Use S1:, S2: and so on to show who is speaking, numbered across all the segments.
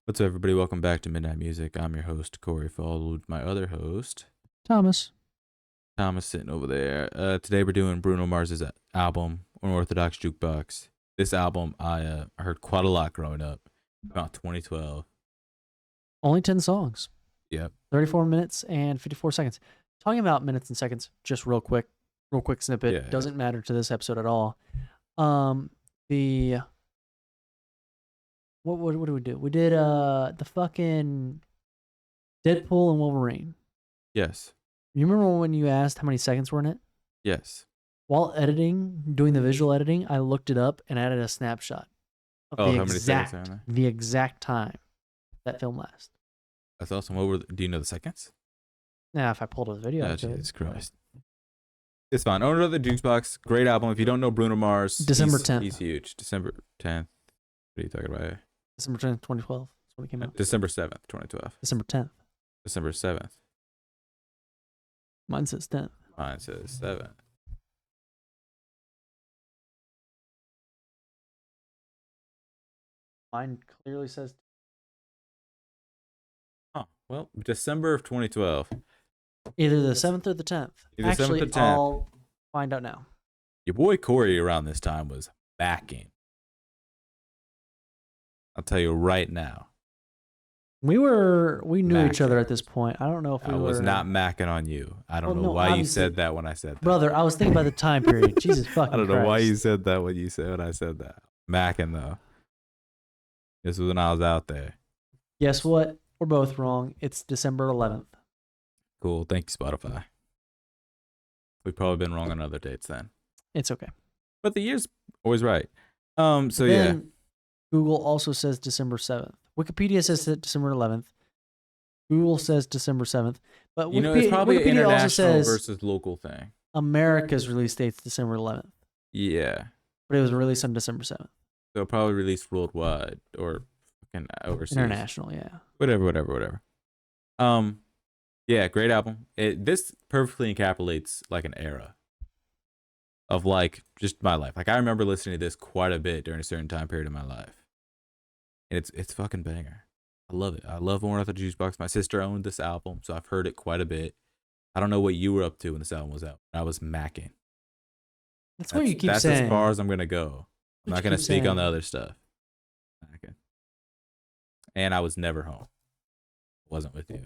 S1: What's up, everybody? Welcome back to Midnight Music. I'm your host, Corey, followed my other host,
S2: Thomas.
S1: Thomas, sitting over there. Today we're doing Bruno Mars' album, Unorthodox Jukebox. This album I heard quite a lot growing up, about 2012.
S2: Only 10 songs,
S1: Yep.
S2: 34 minutes and 54 seconds. Talking about minutes and seconds, just real quick snippet.
S1: Yeah.
S2: Doesn't matter to this episode at all. The what did we do? We did the fucking Deadpool and Wolverine.
S1: Yes.
S2: You remember when you asked how many seconds were in it?
S1: Yes.
S2: While editing, doing the visual editing, I looked it up and added a snapshot of
S1: Oh, how many seconds are in there?
S2: the exact time that film lasts.
S1: That's awesome. Do you know the seconds?
S2: Now, if I pulled up the video,
S1: Oh,
S2: I could.
S1: Jesus Christ. It's fine. Unorthodox Jukebox, great album. If you don't know Bruno Mars,
S2: December 10th.
S1: He's huge. December 10th. What are you talking about?
S2: December 10th, 2012. That's when it came out.
S1: December 7th, 2012.
S2: December 10th.
S1: December 7th.
S2: Mine says 10th.
S1: Mine says 7th.
S2: Mine clearly says.
S1: Oh, well, December of 2012.
S2: Either the 7th or the 10th.
S1: Either 7th
S2: Actually,
S1: or 10th.
S2: I'll find out now.
S1: Your boy Corey around this time was backing. I'll tell you right now.
S2: We knew each
S1: Macking.
S2: other at this point. I don't know if we
S1: I
S2: were.
S1: was not macking on you. I don't
S2: Well,
S1: know
S2: no,
S1: why you
S2: obviously.
S1: said that when I said that.
S2: Brother, I was thinking about the time period. Jesus fucking
S1: I don't know why
S2: Christ.
S1: you said that when I said that. Macking though. This was when I was out there.
S2: Guess what? We're both wrong. It's December 11th.
S1: Cool. Thank you, Spotify. We've probably been wrong on other dates then.
S2: It's okay.
S1: But the year's always right. So
S2: Then
S1: yeah.
S2: Google also says December 7th. Wikipedia says December 11th. Google says December 7th. But
S1: You know, it's probably an
S2: Wikipedia also
S1: international
S2: says
S1: versus local thing.
S2: America's release date's December 11th.
S1: Yeah.
S2: But it was released on December 7th.
S1: So probably released worldwide or fucking overseas.
S2: International, yeah.
S1: Whatever. Yeah, great album. This perfectly encapsulates like an era of like just my life. Like I remember listening to this quite a bit during a certain time period in my life. And it's fucking banger. I love it. I love Unorthodox Jukebox. My sister owned this album, so I've heard it quite a bit. I don't know what you were up to when this album was out. I was macking.
S2: That's what you keep
S1: that's
S2: saying.
S1: as far as I'm gonna go. I'm not gonna speak on the other stuff. Macking. And I was never home. Wasn't with you.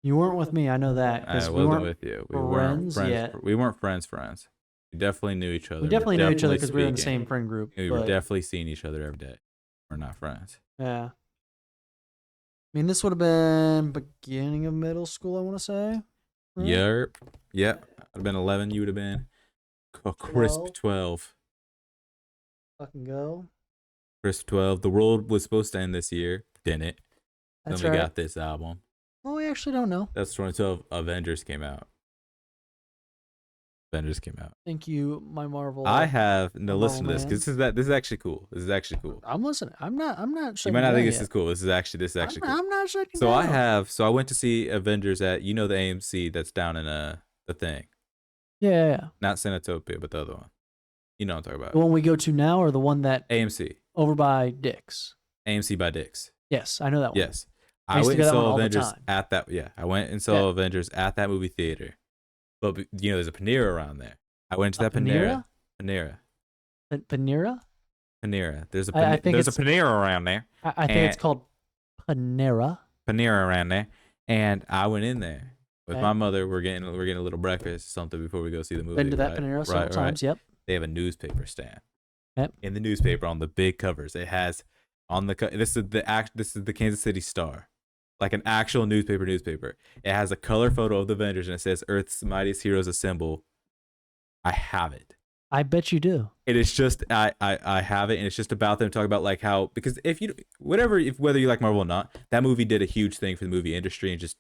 S2: You weren't with me. I know that.
S1: I
S2: 'Cause we
S1: wasn't
S2: weren't
S1: with you. We
S2: friends
S1: weren't friends.
S2: yet.
S1: We weren't friends. We definitely knew each other.
S2: We definitely knew each other because we were in the
S1: speaking.
S2: same friend group.
S1: We were
S2: but,
S1: definitely seeing each other every day. We're not friends.
S2: yeah. I mean, this would have been beginning of middle school, I want to say. Right?
S1: Yep. I'd have been 11. You would have been a crisp 12.
S2: Fucking go.
S1: Crisp 12. The world was supposed to end this year. Didn't.
S2: That's
S1: then we
S2: right.
S1: got this album.
S2: Oh, we actually don't know.
S1: That's 2012. Avengers came out.
S2: Thank you, my Marvel.
S1: I have no. Listen to this
S2: man.
S1: because this is actually cool.
S2: I'm listening. I'm not
S1: You
S2: shutting
S1: might not
S2: down
S1: think this
S2: yet.
S1: is cool. This is actually cool.
S2: I'm not shutting
S1: So
S2: down.
S1: I went to see Avengers at the AMC that's down in the thing.
S2: Yeah.
S1: Not Sanatopia, but the other one. You know what I'm talking
S2: The
S1: about.
S2: one we go to now or the one that
S1: AMC.
S2: over by Dick's?
S1: AMC by Dick's.
S2: Yes, I know that one.
S1: Yes.
S2: I
S1: I
S2: used to
S1: went
S2: go
S1: and
S2: that one
S1: saw
S2: all the
S1: Avengers
S2: time.
S1: at that. Yeah. I went and saw Avengers at that movie theater. But there's a Panera around there. I went to that Panera. Panera.
S2: Panera?
S1: There's a
S2: I think
S1: there's a
S2: it's-
S1: Panera around there.
S2: I think it's called Panera.
S1: Panera around there, and I went in there with
S2: Okay.
S1: my mother. We're getting a little breakfast, something before we go see the movie.
S2: Been to that
S1: right?
S2: Panera several
S1: Right.
S2: times. Yep.
S1: They have a newspaper stand.
S2: Yep.
S1: In the newspaper, on the big covers, it has on the this is the Kansas City Star, like an actual newspaper. It has a color photo of the Avengers, and it says "Earth's Mightiest Heroes Assemble." I have it.
S2: I bet you do.
S1: It is just I have it, and it's just about them talking about like how, because whether you like Marvel or not, that movie did a huge thing for the movie industry and just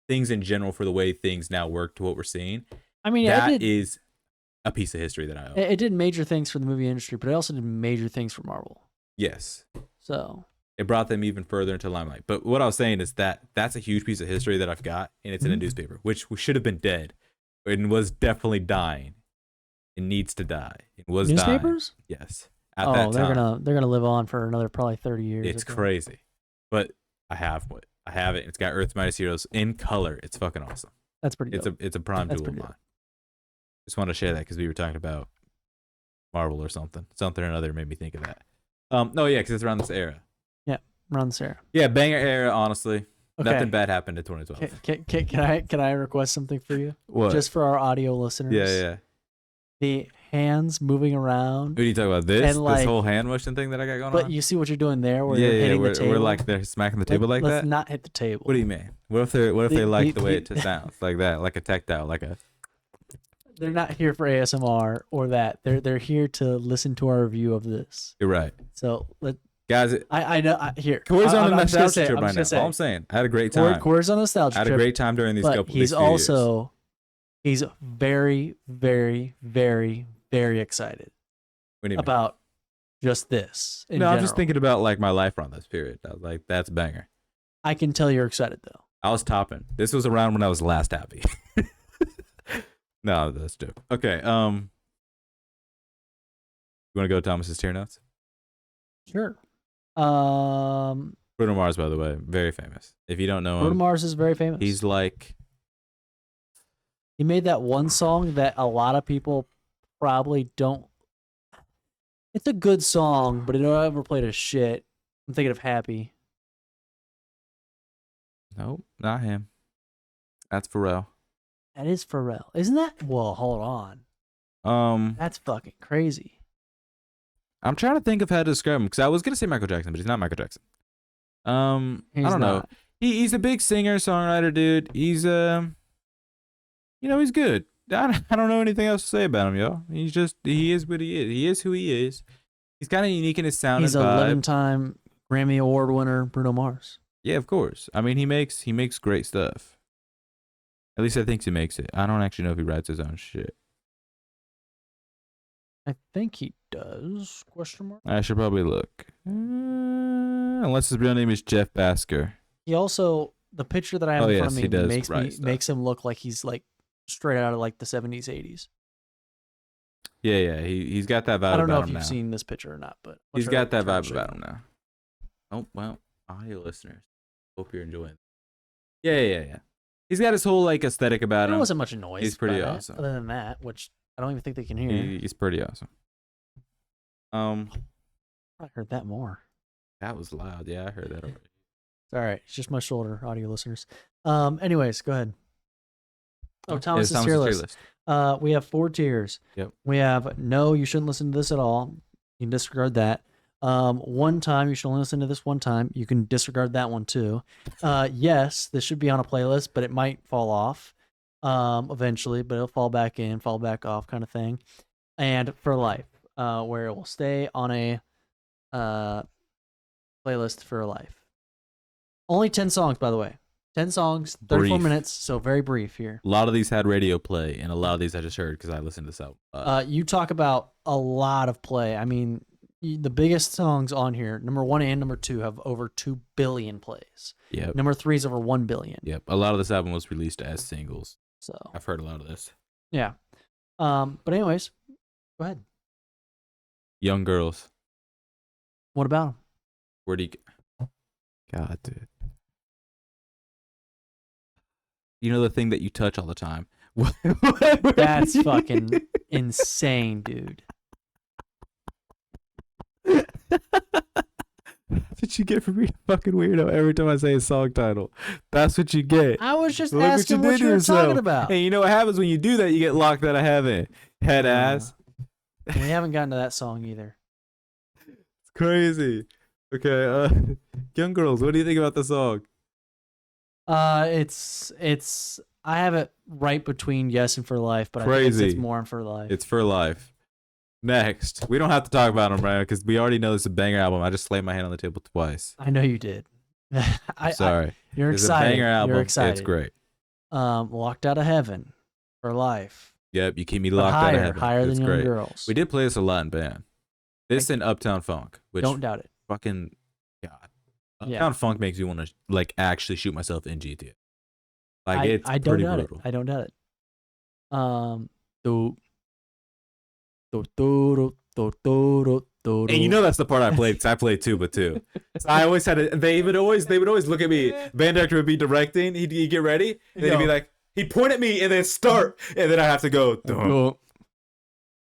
S1: things in general for the way things now work to what we're seeing.
S2: I mean,
S1: That is a piece of history that I own.
S2: it did major things for the movie industry, but it also did major things for Marvel.
S1: Yes,
S2: So
S1: it brought them even further into limelight. But what I was saying is that's a huge piece of history that I've got, and it's in a newspaper, which should have been dead, and was definitely dying. It needs to die. It was
S2: newspapers?
S1: dying. Yes. At that time.
S2: they're gonna live on for another probably 30 years.
S1: It's crazy. But I have it. I have it. It's got Earth's Mightiest Heroes in color. It's fucking awesome.
S2: That's pretty dope.
S1: It's a prime
S2: That's
S1: jewel of
S2: pretty
S1: mine. Just want to share that because we were talking about Marvel or something or another made me think of that. No, yeah, because it's around this era.
S2: Yeah, around this era.
S1: Yeah, banger era. Honestly,
S2: Okay.
S1: nothing bad happened in 2012.
S2: Can I request something for you?
S1: What?
S2: Just for our audio listeners.
S1: Yeah.
S2: The hands moving around.
S1: Who do you talk about? This?
S2: And, like,
S1: this whole hand motion thing that I got going
S2: But
S1: on?
S2: you see what you're doing there, where you're hitting the table.
S1: We're like they're smacking the table like
S2: Let's
S1: that.
S2: not hit the table.
S1: What do you mean? What if they like the way it sounds like that, like a tactile, like a?
S2: They're not here for ASMR or that. They're here to listen to our review of this.
S1: You're right,
S2: So
S1: guys.
S2: I know here.
S1: Corey's on a
S2: I'm just gonna
S1: nostalgia
S2: say-
S1: trip
S2: I'm
S1: right now.
S2: just gonna
S1: All I'm
S2: say,
S1: saying, I had a great time.
S2: Corey's on a nostalgia
S1: I had a
S2: trip,
S1: great time during these
S2: but
S1: couple.
S2: he's
S1: these few years.
S2: also he's very, very, very, very excited
S1: What do you mean?
S2: about just this. In
S1: No, I'm just
S2: general.
S1: thinking about like my life around this period. I was like, that's a banger.
S2: I can tell you're excited though.
S1: I was topping. This was around when I was last happy. No, that's dope. Okay. You want to go to Thomas's tier notes?
S2: Sure.
S1: Bruno Mars, by the way, very famous. If you don't know
S2: Bruno
S1: him,
S2: Mars is very famous.
S1: he's like,
S2: He made that one song that a lot of people probably don't. It's a good song, but it never played a shit. I'm thinking of Happy.
S1: nope, not him. That's Pharrell.
S2: That is Pharrell. Isn't that? Well, hold on. That's fucking crazy.
S1: I'm trying to think of how to describe him because I was gonna say Michael Jackson, but he's not Michael Jackson. I
S2: He's
S1: don't know.
S2: not.
S1: He's a big singer, songwriter, dude. He's he's good. I don't know anything else to say about him, yo. He is what he is. He is who he is. He's kind of unique in his sound
S2: He's
S1: and
S2: a
S1: vibe.
S2: 11-time Grammy Award winner, Bruno Mars.
S1: Yeah, of course. I mean, he makes great stuff. At least I think he makes it. I don't actually know if he writes his own shit.
S2: I think he does. Question mark.
S1: I should probably look. Unless his real name is Jeff Basker.
S2: He also, the picture that I have
S1: Oh,
S2: in
S1: yes,
S2: front of
S1: he
S2: me
S1: does write stuff.
S2: makes him look like he's like straight out of like the 70s, 80s.
S1: Yeah. He's got that vibe
S2: I don't know
S1: about
S2: if
S1: him
S2: you've
S1: now.
S2: seen this picture or not, but
S1: He's
S2: I'll
S1: got that
S2: try to
S1: vibe
S2: show
S1: about
S2: you.
S1: him now. Oh, well, audio listeners. Hope you're enjoying it. Yeah. He's got his whole like aesthetic about
S2: There
S1: him.
S2: wasn't much noise.
S1: He's pretty
S2: about it,
S1: awesome.
S2: Other than that, which I don't even think they can hear.
S1: He's pretty awesome.
S2: I heard that more.
S1: That was loud. Yeah, I heard that already.
S2: It's all right. It's just my shoulder, audio listeners. Anyways, go ahead. Oh, Thomas's
S1: It's
S2: tier
S1: Thomas's
S2: list. We have 4 tiers.
S1: Yep.
S2: We have no, you shouldn't listen to this at all. You can disregard that. One time, you should only listen to this one time. You can disregard that one too. Yes, this should be on a playlist, but it might fall off eventually, but it'll fall back in, fall back off kind of thing. And for life, where it will stay on a playlist for life. Only 10 songs, by the way. 10 songs, 34
S1: Brief.
S2: minutes, so very brief here.
S1: A lot of these had radio play, and a lot of these I just heard because I listened to this album.
S2: You talk about a lot of play. I mean, the biggest songs on here, number 1 and number 2, have over 2 billion plays.
S1: Yep.
S2: Number 3 is over 1 billion.
S1: Yep. A lot of this album was released as singles.
S2: So,
S1: I've heard a lot of this.
S2: yeah. But anyways, go ahead.
S1: Young Girls.
S2: What about them?
S1: Where do you... God, dude. You know the thing that you touch all the time.
S2: That's fucking insane, dude.
S1: That's what you get for being a fucking weirdo every time I say a song title. That's what you get.
S2: I was just
S1: Look what
S2: asking
S1: you
S2: what
S1: did
S2: you
S1: to
S2: were
S1: yourself.
S2: talking about.
S1: Hey, you know what happens when you do that? You get locked out of heaven. Head ass.
S2: We haven't gotten to that song either.
S1: It's crazy. Okay, Young Girls, what do you think about the song?
S2: It's I have it right between Yes and For Life, but I think
S1: Crazy.
S2: it's more on For Life.
S1: It's For Life. Next. We don't have to talk about them, right? Because we already know this is a banger album. I just slammed my hand on the table twice.
S2: I know you did.
S1: Sorry.
S2: You're
S1: It's
S2: excited.
S1: a banger album.
S2: You're excited.
S1: It's great.
S2: Locked Out of Heaven, For Life.
S1: Yep, you keep me
S2: But
S1: locked out of
S2: higher,
S1: heaven.
S2: higher
S1: It's
S2: than Young
S1: great.
S2: Girls.
S1: We did play this a lot in band. This and Uptown Funk, which
S2: Don't doubt it.
S1: fucking God.
S2: Yeah.
S1: Uptown Funk makes me want to like actually shoot myself in GTA. Like it's
S2: I don't
S1: pretty
S2: doubt
S1: brutal.
S2: it. I don't doubt it. Do do do do do do
S1: And you know that's the part I played because I played tuba too. So I always had to, they would always look at me. Band director would be directing. He'd get ready. And then he'd be like, he'd point at me and then start, and then I have to go. Dun,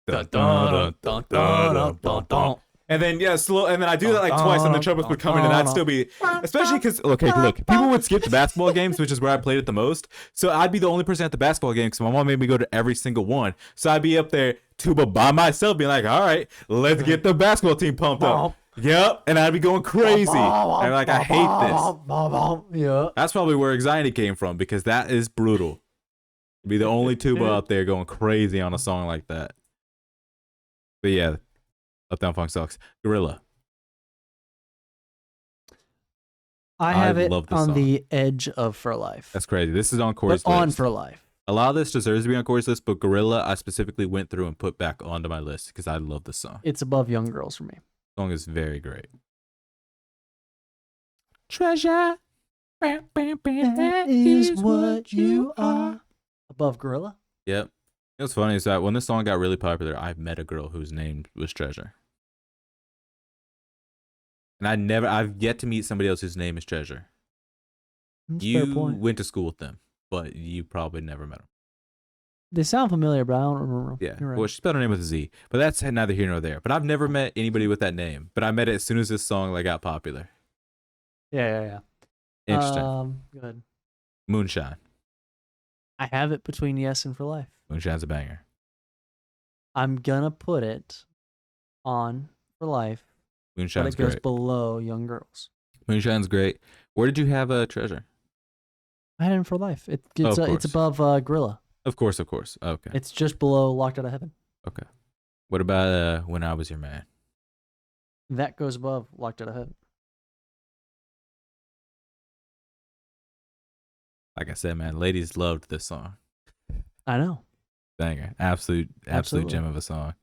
S1: dun, dun, dun, dun, dun, dun. And then slow, and then I do that like twice, and the trumpets would come in, and I'd still be, especially because look, people would skip the basketball games, which is where I played it the most. So I'd be the only person at the basketball game because my mom made me go to every single one. So I'd be up there tuba by myself, being like, all right, let's get the basketball team pumped up. Yep, and I'd be going crazy. And like, I hate this.
S2: Yeah,
S1: that's probably where anxiety came from because that is brutal. To be the only tuba out there going crazy on a song like that. But yeah. Uptown Funk sucks. Gorilla.
S2: I have it
S1: love this
S2: on
S1: song.
S2: the edge of For Life.
S1: That's crazy. This is on Corey's
S2: but on
S1: list.
S2: For Life.
S1: A lot of this deserves to be on Corey's list, but Gorilla I specifically went through and put back onto my list because I love this song.
S2: It's above Young Girls for me.
S1: The song is very great. Treasure.
S2: That is what you are. Above Gorilla?
S1: Yep. What's funny is that when this song got really popular, I met a girl whose name was Treasure. And I've yet to meet somebody else whose name is Treasure.
S2: That's a fair point.
S1: Went to school with them, but you probably never met them.
S2: They sound familiar, but I don't remember.
S1: Yeah.
S2: You're right.
S1: Well, she spelled her name with a Z, but that's neither here nor there. But I've never met anybody with that name, but I met it as soon as this song got popular.
S2: Yeah.
S1: Interesting.
S2: Good.
S1: Moonshine.
S2: I have it between Yes and For Life.
S1: Moonshine's a banger.
S2: I'm gonna put it on For Life,
S1: Moonshine's
S2: but it goes
S1: great.
S2: below Young Girls.
S1: Moonshine's great. Where did you have a Treasure?
S2: I had it in For Life. It's above Gorilla.
S1: Of course. Okay.
S2: It's just below Locked Out of Heaven.
S1: Okay. What about When I Was Your Man?
S2: That goes above Locked Out of Heaven.
S1: Like I said, man, ladies loved this song.
S2: I know.
S1: Banger. Absolute gem of a song.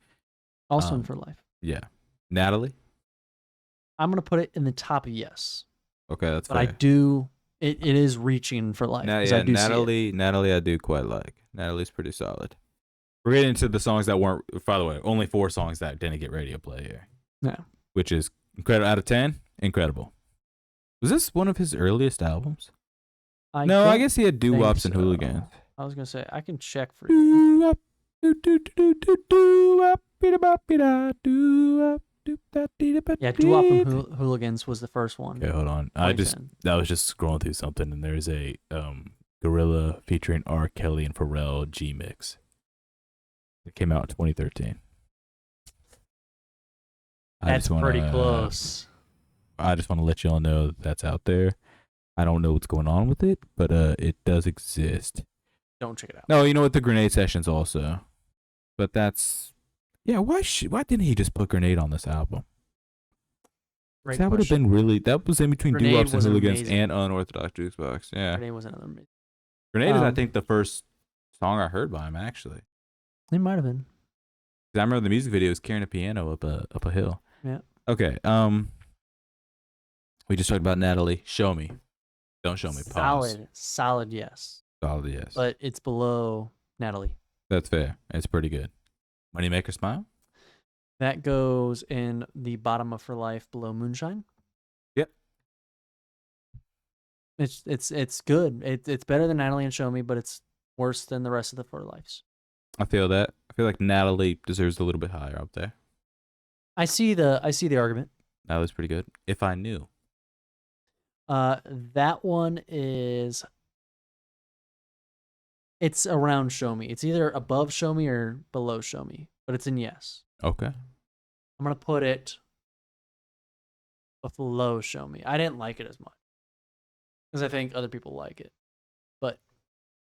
S2: Also in For Life.
S1: Yeah. Natalie?
S2: I'm gonna put it in the top of Yes.
S1: Okay, that's
S2: but
S1: fair.
S2: I do. It is reaching For Life.
S1: Yeah,
S2: I do
S1: Natalie, I do quite like. Natalie's pretty solid. We're getting into the songs that weren't. By the way, only 4 songs that didn't get radio play here.
S2: Yeah.
S1: Which is incredible. Out of 10, incredible. Was this one of his earliest albums? No, I guess he had doo-wops and hooligans.
S2: I was gonna say I can check for you. Yeah, doo-wop and hooligans was the first one.
S1: Okay, hold on. I was just scrolling through something, and there's a Gorilla featuring R. Kelly and Pharrell G mix. It came out in 2013.
S2: That's pretty close.
S1: I just want to let y'all know that's out there. I don't know what's going on with it, but it does exist.
S2: Don't check it out.
S1: No, you know what? The Grenade Sessions also. But that's... Yeah, why didn't he just put Grenade on this album? That would have been really... That was in between Doo-Wops and Hooligans amazing. And Unorthodox Jukebox. Yeah.
S2: Grenade was another amazing.
S1: Grenade is, I think, the first song I heard by him, actually.
S2: It might have been.
S1: I remember the music video was carrying a piano up a hill.
S2: Yeah.
S1: Okay. We just talked about Natalie. Show Me. Don't show me. Pause.
S2: Solid yes.
S1: Solid yes.
S2: But it's below Natalie.
S1: That's fair. It's pretty good. Moneymaker Smile?
S2: That goes in the bottom of For Life below Moonshine.
S1: Yep.
S2: It's good. It's better than Natalie and Show Me, but it's worse than the rest of the For Lives.
S1: I feel that. I feel like Natalie deserves a little bit higher up there.
S2: I see the argument.
S1: Natalie's pretty good. If I Knew.
S2: That one is... It's around Show Me. It's either above Show Me or below Show Me, but it's in Yes.
S1: Okay.
S2: I'm going to put it below Show Me. I didn't like it as much because I think other people like it, but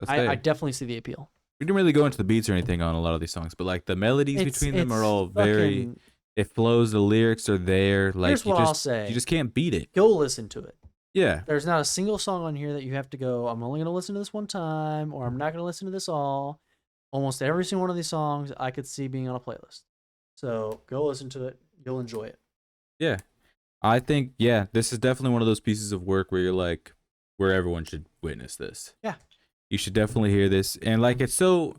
S2: I definitely see the appeal.
S1: We didn't really go into the beats or anything on a lot of these songs, but like the melodies between them are all very... It flows. The lyrics are there. Like,
S2: here's what I'll say.
S1: You just can't beat it.
S2: Go listen to it.
S1: Yeah.
S2: There's not a single song on here that you have to go, I'm only going to listen to this one time, or I'm not going to listen to this all. Almost every single one of these songs I could see being on a playlist. So go listen to it. You'll enjoy it.
S1: Yeah. I think, this is definitely one of those pieces of work where you're like, where everyone should witness this.
S2: Yeah.
S1: You should definitely hear this. And like, it's so,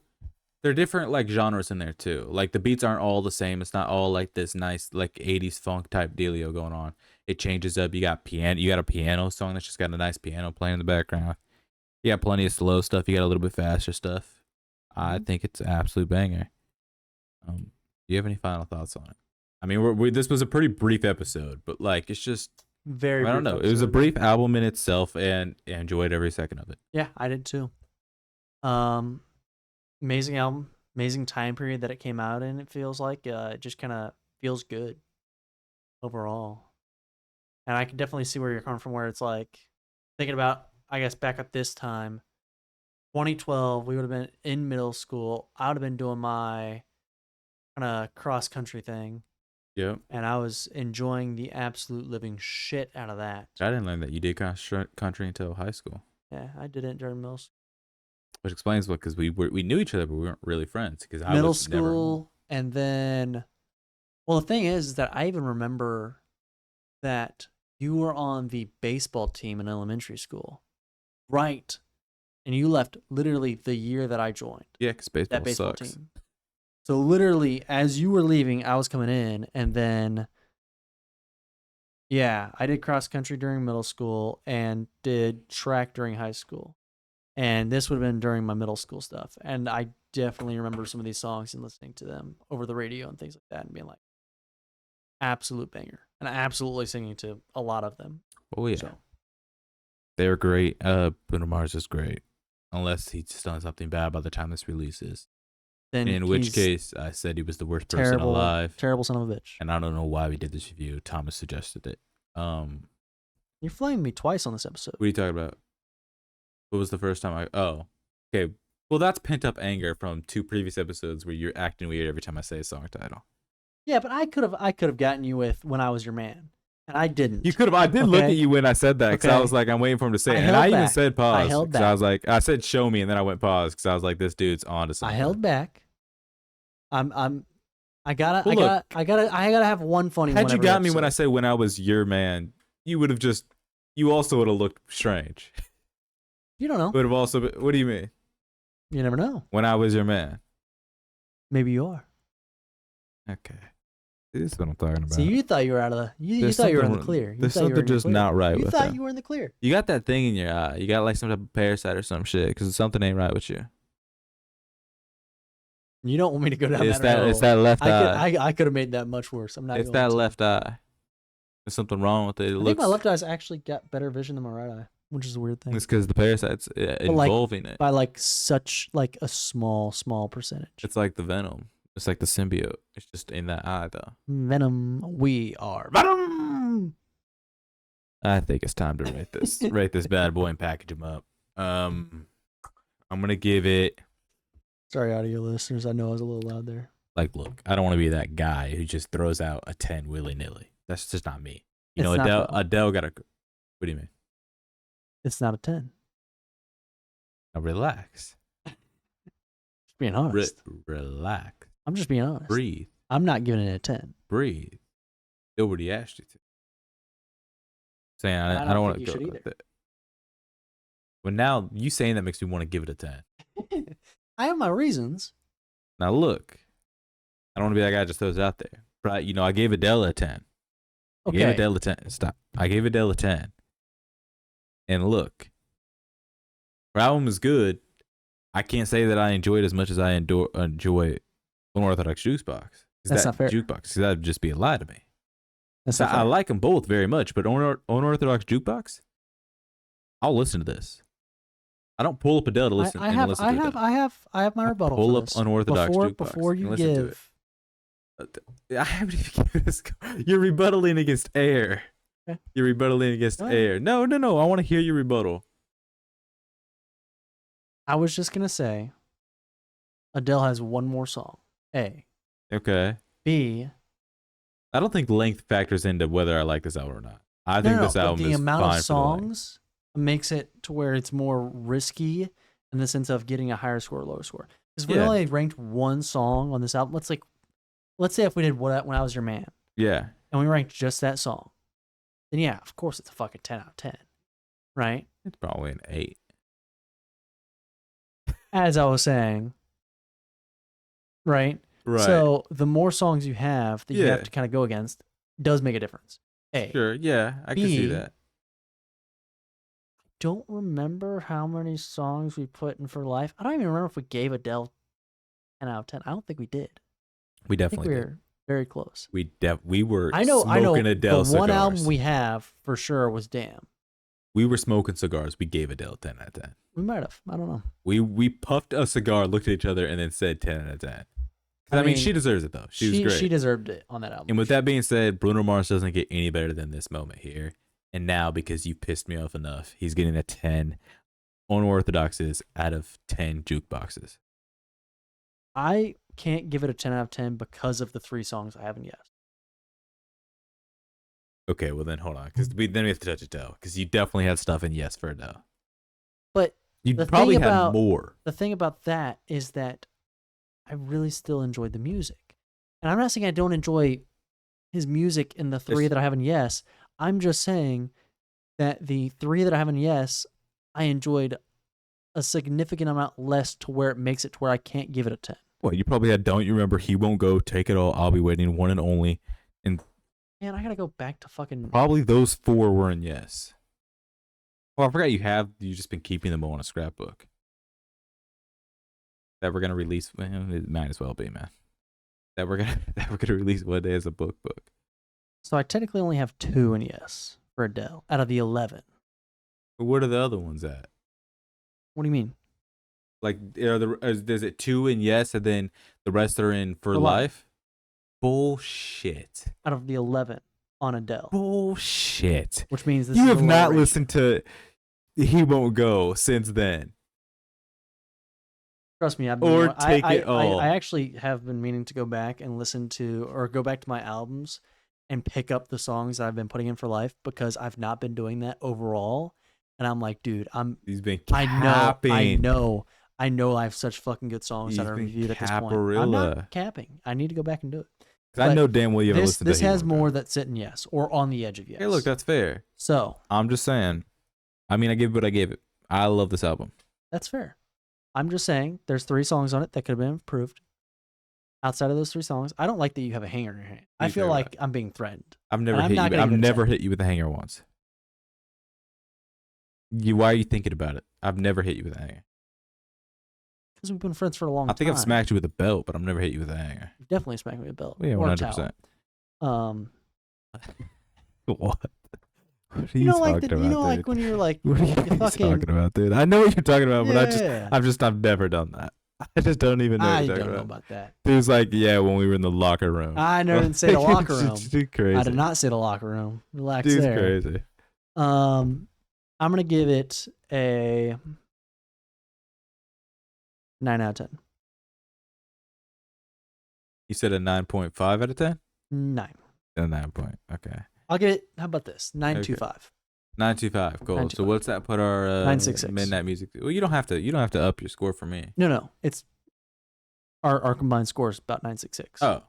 S1: There are different like genres in there too. Like the beats aren't all the same. It's not all like this nice like 80s funk type dealio going on. It changes up. You got a piano song that's just got a nice piano playing in the background. You got plenty of slow stuff. You got a little bit faster stuff. I think it's an absolute banger. Do you have any final thoughts on it? I mean, this was a pretty brief episode, but like it's just
S2: Very.
S1: I don't know. It was a brief album in itself, and I enjoyed every second of it.
S2: Yeah, I did too. Amazing album, amazing time period that it came out in. It feels like it just kind of feels good overall, and I can definitely see where you're coming from. Where it's like thinking about, I guess back at this time, 2012, we would have been in middle school. I would have been doing my kind of cross country thing.
S1: Yep.
S2: And I was enjoying the absolute living shit out of that.
S1: I didn't learn that you did country until high school.
S2: Yeah, I did it during middle school.
S1: Which explains what, because we knew each other, but we weren't really friends. Because I
S2: middle
S1: was
S2: school,
S1: never...
S2: and then, well, the thing is that I even remember that you were on the baseball team in elementary school, right? And you left literally the year that I joined.
S1: Yeah, because baseball sucks.
S2: Team. So literally, as you were leaving, I was coming in, and then, yeah, I did cross country during middle school and did track during high school. And this would have been during my middle school stuff. And I definitely remember some of these songs and listening to them over the radio and things like that and being like, absolute banger. And absolutely singing to a lot of them.
S1: Oh, yeah. So. They're great. Bruno Mars is great. Unless he's done something bad by the time this releases. Then in which case, I said he was the worst person alive.
S2: Terrible son of a bitch.
S1: And I don't know why we did this review. Thomas suggested it.
S2: You flamed me twice on this episode.
S1: What are you talking about? What was the first time okay. Well, that's pent up anger from 2 previous episodes where you're acting weird every time I say a song title.
S2: Yeah, but I could have gotten you with When I Was Your Man. And I didn't.
S1: You could have. I did look at you when I said that because I was like, I'm waiting for him to say it. And I even said pause. I was like, I said show me, and then I went pause because I was like, this dude's on to something.
S2: I held back. I gotta have one funny one.
S1: Had you got me when I say When I Was Your Man, you also would have looked strange.
S2: You don't know.
S1: Would have also been, what do you mean?
S2: You never know.
S1: When I Was Your Man.
S2: Maybe you are.
S1: Okay. This is what I'm talking about.
S2: See, you thought you were out of the. You thought you were in the clear.
S1: There's something just not right with you.
S2: You thought you were in the clear.
S1: You got that thing in your eye. You got like some type of parasite or some shit because something ain't right with you.
S2: You don't want me to go down
S1: it's that left eye.
S2: I could have made that much worse. I'm not.
S1: It's that left eye. There's something wrong with it.
S2: I think my left eye's actually got better vision than my right eye, which is a weird thing.
S1: It's because the parasite's involving it
S2: by like such like a small percentage.
S1: It's like the venom. It's like the symbiote. It's just in that eye, though.
S2: Venom. We are Venom.
S1: I think it's time to rate this bad boy and package him up. I'm gonna give it.
S2: Sorry, audio listeners. I know I was a little loud there.
S1: Like, look, I don't want to be that guy who just throws out a 10 willy nilly. That's just not me. You know, Adele got a. What do you mean?
S2: It's not a 10.
S1: Now relax.
S2: Just being honest.
S1: Relax.
S2: I'm just being honest.
S1: Breathe.
S2: I'm not giving it a 10.
S1: Breathe. Nobody asked you to. Saying I don't want to go like that. Well, now you saying that makes me want to give it a 10.
S2: I have my reasons.
S1: Now look, I don't want to be that guy that just throws it out there. But I gave Adele a 10. I gave Adele a 10. Stop. I gave Adele a 10. And look, her album is good. I can't say that I enjoy it as much as I enjoy Unorthodox Jukebox.
S2: That's not fair.
S1: Jukebox, because that would just be a lie to me.
S2: That's not fair.
S1: I like them both very much, but Unorthodox Jukebox, I'll listen to this. I don't pull up Adele to listen. I have
S2: my rebuttal.
S1: Pull up Unorthodox Jukebox
S2: before you give.
S1: I haven't even given this. You're rebuttaling against air. Okay. You're rebuttaling against air. No. I want to hear your rebuttal.
S2: I was just gonna say, Adele has one more song. A.
S1: Okay.
S2: B.
S1: I don't think length factors into whether I like this album or not. I think this album is fine. The amount of songs
S2: makes it to where it's more risky in the sense of getting a higher score or lower score. Because we only ranked one song on this album. Let's say if we did When I Was Your Man.
S1: Yeah.
S2: And we ranked just that song. Then yeah, of course it's a fucking 10 out of 10. Right?
S1: It's probably an 8.
S2: As I was saying, right?
S1: Right.
S2: So the more songs you have that you have
S1: Yeah.
S2: to kind of go against does make a difference. A.
S1: Sure. Yeah, I can see
S2: B,
S1: that.
S2: don't remember how many songs we put in for life. I don't even remember if we gave Adele 10 out of 10. I don't think we did.
S1: We
S2: I think
S1: definitely
S2: we
S1: did.
S2: were very close.
S1: We were
S2: I know
S1: smoking
S2: the
S1: Adele
S2: one album
S1: cigars.
S2: we have for sure was Damn.
S1: We were smoking cigars. We gave Adele 10 out of 10.
S2: We might have. I don't know.
S1: We puffed a cigar, looked at each other, and then said 10 out of 10. I mean, she deserves it though. She was great.
S2: She deserved it on that album.
S1: And with that being said, Bruno Mars doesn't get any better than this moment here. And now, because you pissed me off enough, he's getting a 10 Unorthodoxes out of 10 jukeboxes.
S2: I can't give it a 10 out of 10 because of the 3 songs I haven't yet.
S1: Okay, well then hold on, because then we have to touch Adele, because you definitely had stuff in yes for Adele.
S2: But
S1: you
S2: the
S1: probably
S2: thing
S1: had
S2: about-
S1: more.
S2: The thing about that is that I really still enjoyed the music. And I'm not saying I don't enjoy his music in the 3 that I have in yes. I'm just saying that the 3 that I have in yes, I enjoyed a significant amount less to where it makes it to where I can't give it a 10.
S1: Well, you probably had Don't You Remember, He Won't Go, Take It All, I'll Be Waiting, One and Only. And
S2: Man, I gotta go back to fucking.
S1: probably those 4 were in yes. Well, I forgot you've just been keeping them all in a scrapbook. That we're gonna release, well, it might as well be, man. That we're gonna release one day as a book.
S2: So I technically only have 2 in yes for Adele out of the 11.
S1: But what are the other ones at?
S2: What do you mean?
S1: Like, is it 2 in yes, and then the rest are in for
S2: For
S1: life?
S2: life.
S1: Bullshit.
S2: Out of the 11 on Adele,
S1: Bullshit.
S2: which means this
S1: You
S2: is
S1: have
S2: a low
S1: not
S2: ratio.
S1: listened to He Won't Go since then.
S2: Trust me, I've
S1: Or
S2: been,
S1: Take It All.
S2: I actually have been meaning to go back and listen to, or go back to my albums and pick up the songs that I've been putting in for life, because I've not been doing that overall. And I'm like, dude,
S1: He's been
S2: I
S1: capping.
S2: know I have such fucking good songs
S1: He's
S2: that are
S1: been
S2: reviewed at this point. I'm
S1: Caparilla.
S2: not capping. I need to go back and do it.
S1: 'Cause I know damn well you haven't listened to
S2: This
S1: He
S2: has
S1: Won't Go.
S2: more that sit in yes or on the edge of yes.
S1: Hey, look, that's fair.
S2: So
S1: I'm just saying. I mean, I gave it what I gave it. I love this album.
S2: that's fair. I'm just saying there's 3 songs on it that could have been improved. Outside of those 3 songs, I don't like that you have a hanger in your hand. I feel
S1: Either
S2: like
S1: way.
S2: I'm being threatened.
S1: I've never
S2: I'm
S1: hit
S2: not
S1: you.
S2: gonna
S1: I've
S2: give it a
S1: never
S2: 10.
S1: hit you with a hanger once. Why are you thinking about it? I've never hit you with a hanger.
S2: Because we've been friends for a long
S1: I think
S2: time.
S1: I've smacked you with a belt, but I've never hit you with a hanger.
S2: You've definitely smacked me with a belt.
S1: Yeah,
S2: or a
S1: 100%.
S2: towel.
S1: What? What are
S2: You know, like
S1: talking
S2: the,
S1: about,
S2: you know, like
S1: dude?
S2: when you're like,
S1: What are you
S2: fucking
S1: talking about, dude? I know what you're talking about, but
S2: Yeah.
S1: I've never done that. I just don't even know what
S2: I
S1: you're
S2: don't
S1: talking
S2: know
S1: about.
S2: about that.
S1: Dude's like, yeah, when we were in the locker room.
S2: I never didn't say the locker room.
S1: Dude, crazy.
S2: I did not say the locker room. Relax
S1: Dude's
S2: there.
S1: crazy.
S2: I'm gonna give it a 9 out of 10.
S1: You said a 9.5 out of 10?
S2: 9.
S1: A 9 point. Okay.
S2: I'll give it. How about this? 9.25.
S1: 925. Cool.
S2: 925.
S1: So what's that put our
S2: 966.
S1: midnight music to? Well, you don't have to up your score for me.
S2: No, it's our combined score is about 966.
S1: Oh.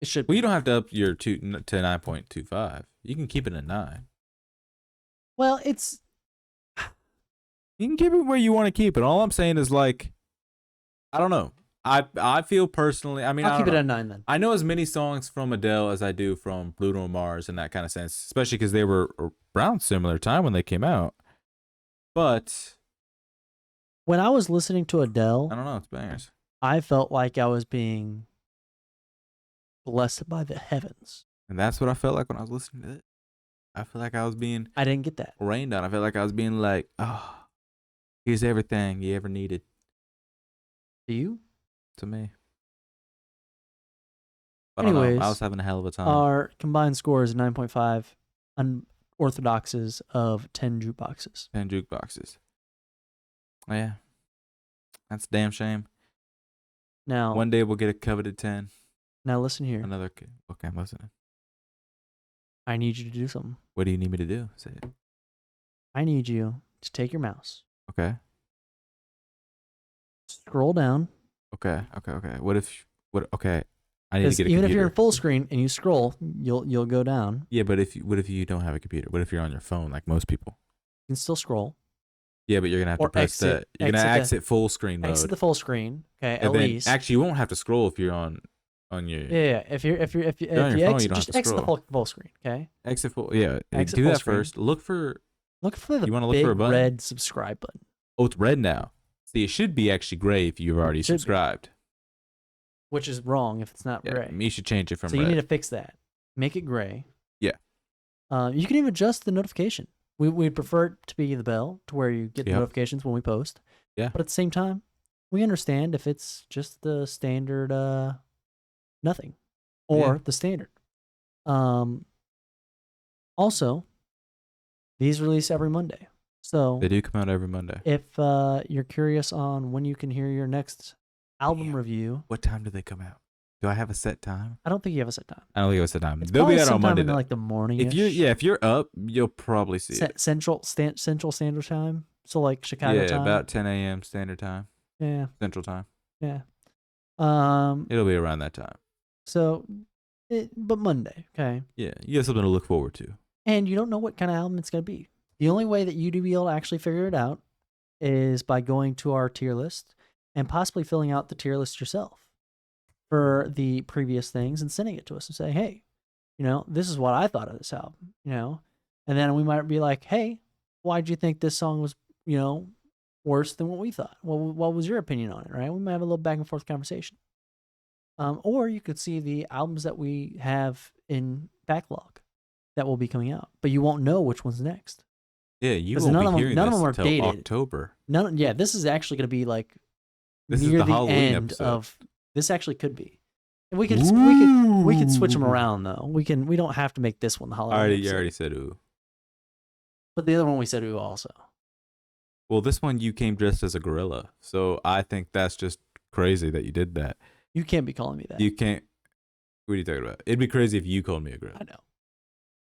S2: It should.
S1: Well, you don't have to up your to 9.25. You can keep it at 9.
S2: Well, it's
S1: You can keep it where you want to keep it. All I'm saying is, like, I don't know. I feel personally, I mean,
S2: I'll
S1: I
S2: keep
S1: don't
S2: it
S1: know.
S2: at 9 then.
S1: I know as many songs from Adele as I do from Bruno Mars in that kind of sense, especially because they were around similar time when they came out. But
S2: When I was listening to Adele,
S1: I don't know, it's bangers.
S2: I felt like I was being blessed by the heavens.
S1: And that's what I felt like when I was listening to it. I feel like I was being
S2: I didn't get that.
S1: rained on. I felt like I was being like, oh, here's everything you ever needed
S2: Do you?
S1: to me. But I don't know.
S2: Anyways,
S1: I was having a hell of a time.
S2: Our combined score is 9.5 unorthodoxes of 10 jukeboxes.
S1: 10 jukeboxes. Oh, yeah. That's a damn shame.
S2: Now,
S1: One day we'll get a coveted 10.
S2: now listen here.
S1: Another. Okay, I'm listening.
S2: I need you to do something.
S1: What do you need me to do? Say it.
S2: I need you to take your mouse,
S1: Okay.
S2: scroll down,
S1: Okay. Okay. I need to
S2: because
S1: get a
S2: even if
S1: computer.
S2: you're in full screen and you scroll, you'll go down.
S1: Yeah, but what if you don't have a computer? What if you're on your phone like most people?
S2: You can still scroll.
S1: Yeah, but you're gonna have to
S2: Or
S1: press
S2: exit,
S1: that. You're gonna
S2: exit the
S1: exit full screen mode,
S2: exit the full screen. Okay, at
S1: and then
S2: least.
S1: actually you won't have to scroll if you're on your.
S2: Yeah. If you
S1: If you're on
S2: if
S1: your
S2: you
S1: phone, you
S2: exit,
S1: don't have
S2: just
S1: to
S2: exit the
S1: scroll.
S2: full screen. Okay.
S1: Exit full. Yeah,
S2: Exit
S1: do
S2: full
S1: that
S2: screen.
S1: first. Look for.
S2: Look for the
S1: You want to look
S2: big
S1: for a button.
S2: red subscribe button.
S1: Oh, it's red now. See, it should be actually gray if you've already
S2: Should be.
S1: subscribed.
S2: Which is wrong if it's not
S1: Yeah,
S2: gray.
S1: you should change it from
S2: So
S1: red.
S2: you need to fix that. Make it gray.
S1: Yeah.
S2: You can even adjust the notification. We'd prefer it to be the bell to where you get the
S1: Yep.
S2: notifications when we post.
S1: Yeah.
S2: But at the same time, we understand if it's just the standard nothing or
S1: Yeah.
S2: the standard. Also, these release every Monday. So
S1: They do come out every Monday.
S2: if you're curious on when you can hear your next album
S1: Damn.
S2: review,
S1: What time do they come out? Do I have a set time?
S2: I don't think you have a set time.
S1: I don't think I have a set time.
S2: It's
S1: They'll be
S2: probably
S1: out on
S2: sometime
S1: Monday
S2: in
S1: though.
S2: like the morning.
S1: If you're up, you'll probably see it.
S2: Central Standard Time. So like Chicago
S1: Yeah,
S2: time.
S1: about 10 a.m. Standard Time,
S2: Yeah.
S1: Central Time.
S2: Yeah.
S1: It'll be around that time.
S2: So, but Monday, okay.
S1: Yeah, you got something to look forward to.
S2: And you don't know what kind of album it's gonna be. The only way that you'd be able to actually figure it out is by going to our tier list and possibly filling out the tier list yourself for the previous things and sending it to us and say, hey, this is what I thought of this album, and then we might be like, hey, why'd you think this song was, worse than what we thought? Well, what was your opinion on it, right? We might have a little back and forth conversation. Or you could see the albums that we have in backlog that will be coming out, but you won't know which one's next.
S1: Yeah, you
S2: 'Cause
S1: won't
S2: none
S1: be
S2: of them-
S1: hearing
S2: none of
S1: this
S2: them are
S1: until
S2: dated.
S1: October.
S2: Yeah, this is actually going to be like
S1: This is
S2: near
S1: the
S2: the
S1: Halloween
S2: end
S1: episode.
S2: of. This actually could be. And we could switch them
S1: Ooh.
S2: around though. We don't have to make this one the
S1: I
S2: Halloween.
S1: you
S2: episode.
S1: already said ooh.
S2: But the other one we said ooh also.
S1: Well, this one you came dressed as a gorilla, so I think that's just crazy that you did that.
S2: You can't be calling me that.
S1: You can't. What are you talking about? It'd be crazy if you called me a gorilla.
S2: I know.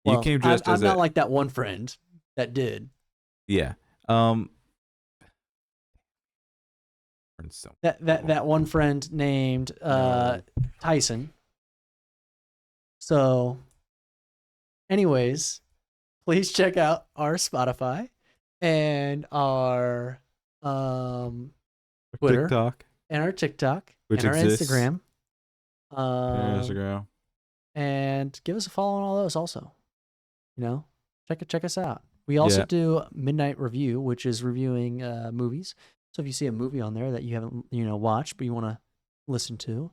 S1: You
S2: Well,
S1: came dressed
S2: I'm
S1: as
S2: not
S1: a
S2: like that one friend that did.
S1: yeah.
S2: That one friend named
S1: No.
S2: Tyson. So, anyways, please check out our Spotify and our Twitter
S1: TikTok,
S2: and our TikTok
S1: which
S2: and our
S1: exists.
S2: Instagram.
S1: Instagram.
S2: And give us a follow on all those also. Check us out. We also
S1: Yeah.
S2: do Midnight Review, which is reviewing movies. So if you see a movie on there that you haven't watched but you want to listen to,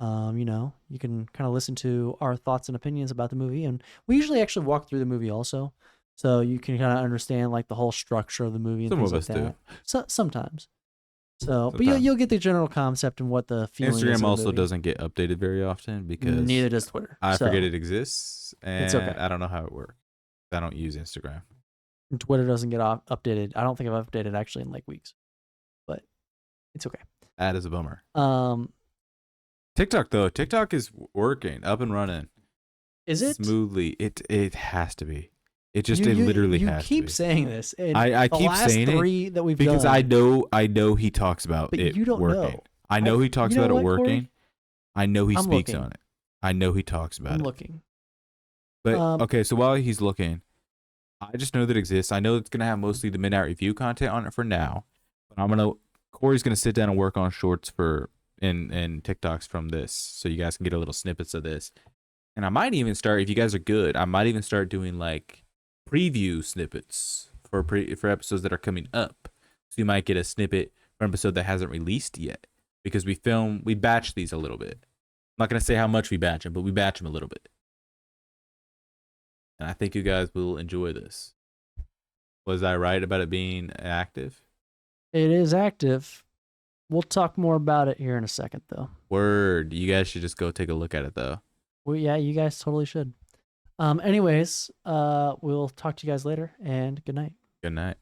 S2: you can kind of listen to our thoughts and opinions about the movie. And we usually actually walk through the movie also, so you can kind of understand like the whole structure of the movie and
S1: Some
S2: things
S1: of
S2: like
S1: us
S2: that.
S1: do.
S2: So sometimes. So, but
S1: Sometimes.
S2: you'll get the general concept and what the feeling is. of
S1: Instagram
S2: the
S1: also
S2: movie.
S1: doesn't get updated very often because
S2: Neither does Twitter.
S1: I
S2: So,
S1: forget it exists and
S2: It's okay.
S1: I don't know how it works. I don't use Instagram.
S2: Twitter doesn't get updated. I don't think I've updated actually in like weeks, but it's okay.
S1: That is a bummer.
S2: Um,
S1: TikTok though, TikTok is working, up and running
S2: is it?
S1: smoothly. It has to be. It just
S2: You-
S1: it
S2: you-
S1: literally
S2: you
S1: has to
S2: keep
S1: be.
S2: saying this. And
S1: I
S2: the
S1: keep
S2: last
S1: saying it
S2: three that we've
S1: because
S2: done,
S1: I know he talks about
S2: But
S1: it
S2: you don't
S1: working.
S2: know.
S1: I know he talks
S2: you know
S1: about it
S2: what, Corey?
S1: working. I know he
S2: I'm
S1: speaks
S2: looking.
S1: on it. I know he talks about
S2: I'm
S1: it.
S2: looking.
S1: But
S2: Um,
S1: okay, so while he's looking, I just know that it exists. I know it's gonna have mostly the midnight review content on it for now. But Corey's gonna sit down and work on shorts and TikToks from this, so you guys can get a little snippets of this. And I might even start, if you guys are good, I might even start doing like preview snippets for episodes that are coming up. So you might get a snippet for an episode that hasn't released yet because we batch these a little bit. I'm not gonna say how much we batch them, but we batch them a little bit. And I think you guys will enjoy this. Was I right about it being active?
S2: it is active. We'll talk more about it here in a second, though.
S1: Word. You guys should just go take a look at it, though.
S2: Well, yeah, you guys totally should. Anyways, we'll talk to you guys later, and good night.
S1: Good night.